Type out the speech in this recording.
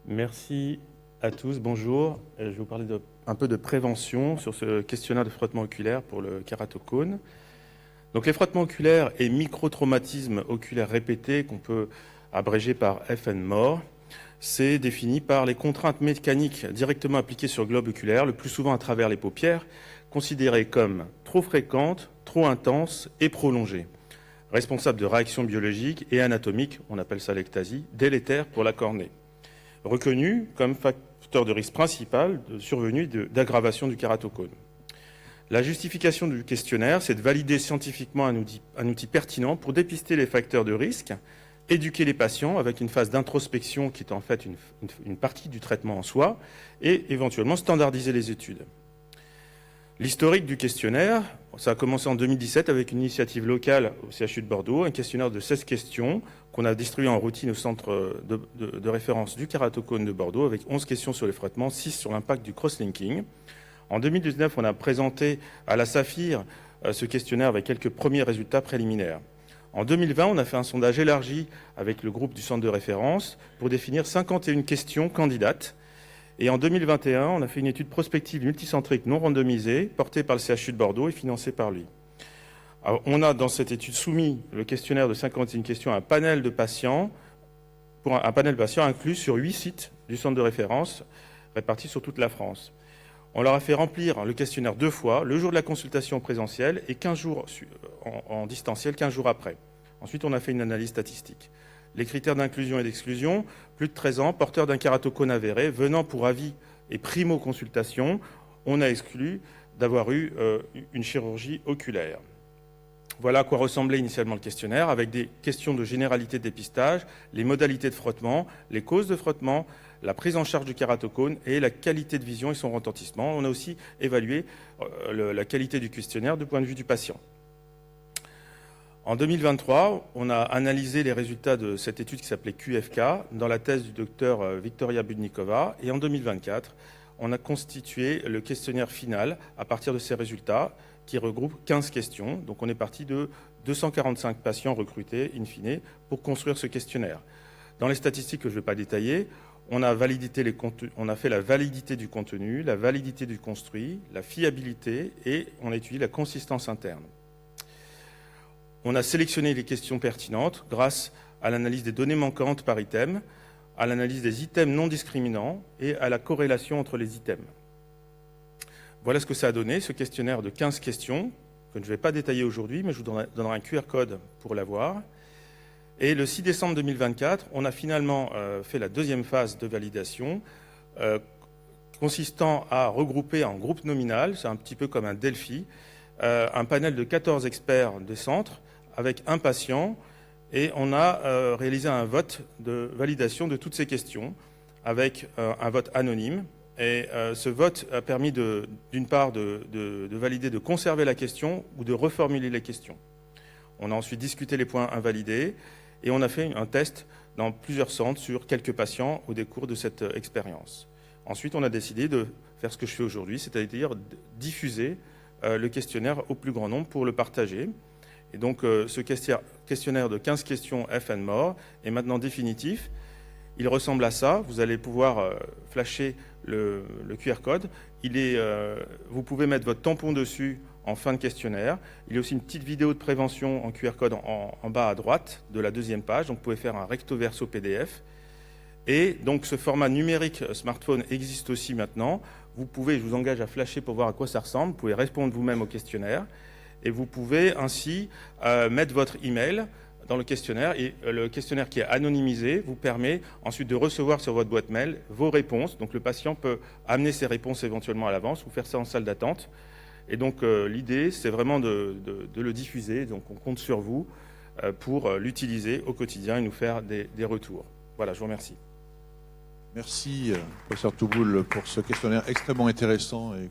Merci à tous, bonjour. Je vais vous parler un peu de prévention sur ce questionnaire de frottement oculaire pour le kératocone. Donc les frottements oculaires et microtraumatismes oculaires répétés, qu'on peut abréger par FNMOR, c'est défini par les contraintes mécaniques directement appliquées sur le globe oculaire, le plus souvent à travers les paupières, considérées comme trop fréquentes, trop intenses et prolongées, responsables de réactions biologiques et anatomiques, on appelle ça l'ectasie, délétères pour la cornée, reconnu comme facteur de risque principal de survenue d'aggravation du kératocone. La justification du questionnaire, c'est de valider scientifiquement un outil pertinent pour dépister les facteurs de risque, éduquer les patients avec une phase d'introspection qui est en fait une partie du traitement en soi, et éventuellement standardiser les études. L'historique du questionnaire, ça a commencé en 2017 avec une initiative locale au CHU de Bordeaux, un questionnaire de 16 questions qu'on a distribué en routine au centre de référence du kératocone de Bordeaux avec 11 questions sur les frottements, 6 sur l'impact du cross-linking. En 2019, on a présenté à la Saphir ce questionnaire avec quelques premiers résultats préliminaires. En 2020, on a fait un sondage élargi avec le groupe du centre de référence pour définir 51 questions candidates. Et en 2021, on a fait une étude prospective multicentrique non randomisée, portée par le CHU de Bordeaux et financée par lui. Alors, on a dans cette étude soumis le questionnaire de 51 questions à un panel de patients, pour un panel de patients inclus sur 8 sites du centre de référence, répartis sur toute la France. On leur a fait remplir le questionnaire 2 fois, le jour de la consultation présentielle et 15 jours en distanciel, 15 jours après. Ensuite, on a fait une analyse statistique. Les critères d'inclusion et d'exclusion, plus de 13 ans, porteurs d'un kératocone avéré, venant pour avis et primo-consultation, on a exclu d'avoir eu une chirurgie oculaire. Voilà à quoi ressemblait initialement le questionnaire, avec des questions de généralité de dépistage, les modalités de frottement, les causes de frottement, la prise en charge du kératocone et la qualité de vision et son retentissement. On a aussi évalué la qualité du questionnaire du point de vue du patient. En 2023, on a analysé les résultats de cette étude qui s'appelait QFK dans la thèse du docteur Victoria Budnikova. Et en 2024, on a constitué le questionnaire final à partir de ces résultats qui regroupe 15 questions. Donc on est parti de 245 patients recrutés, in fine, pour construire ce questionnaire. Dans les statistiques que je ne vais pas détailler, on a fait la validité du contenu, la validité du construit, la fiabilité et on a étudié la consistance interne. On a sélectionné les questions pertinentes grâce à l'analyse des données manquantes par item, à l'analyse des items non discriminants et à la corrélation entre les items. Voilà ce que ça a donné, ce questionnaire de 15 questions, que je ne vais pas détailler aujourd'hui, mais je vous donnerai un QR code pour l'avoir. Et le 6 décembre 2024, on a finalement fait la deuxième phase de validation, consistant à regrouper en groupe nominal, c'est un petit peu comme un Delphi, un panel de 14 experts des centres, avec un patient, et on a réalisé un vote de validation de toutes ces questions, avec un vote anonyme. Et ce vote a permis d'une part de valider, de conserver la question ou de reformuler les questions. On a ensuite discuté les points invalidés et on a fait un test dans plusieurs centres sur quelques patients au décours de cette expérience. Ensuite, on a décidé de faire ce que je fais aujourd'hui, c'est-à-dire diffuser le questionnaire au plus grand nombre pour le partager. Et donc ce questionnaire de 15 questions FNMOR est maintenant définitif. Il ressemble à ça. Vous allez pouvoir flasher le QR code. Vous pouvez mettre votre tampon dessus en fin de questionnaire. Il y a aussi une petite vidéo de prévention en QR code en bas à droite de la deuxième page. Donc vous pouvez faire un recto verso PDF. Et donc ce format numérique smartphone existe aussi maintenant. Vous pouvez, je vous engage à flasher pour voir à quoi ça ressemble. Vous pouvez répondre vous-même au questionnaire. Et vous pouvez ainsi mettre votre email dans le questionnaire. Et le questionnaire qui est anonymisé vous permet ensuite de recevoir sur votre boîte mail vos réponses. Donc le patient peut amener ses réponses éventuellement à l'avance ou faire ça en salle d'attente. Et donc l'idée, c'est vraiment de le diffuser. Donc on compte sur vous pour l'utiliser au quotidien et nous faire des retours. Voilà, je vous remercie. Merci, professeur Touboul, pour ce questionnaire extrêmement intéressant.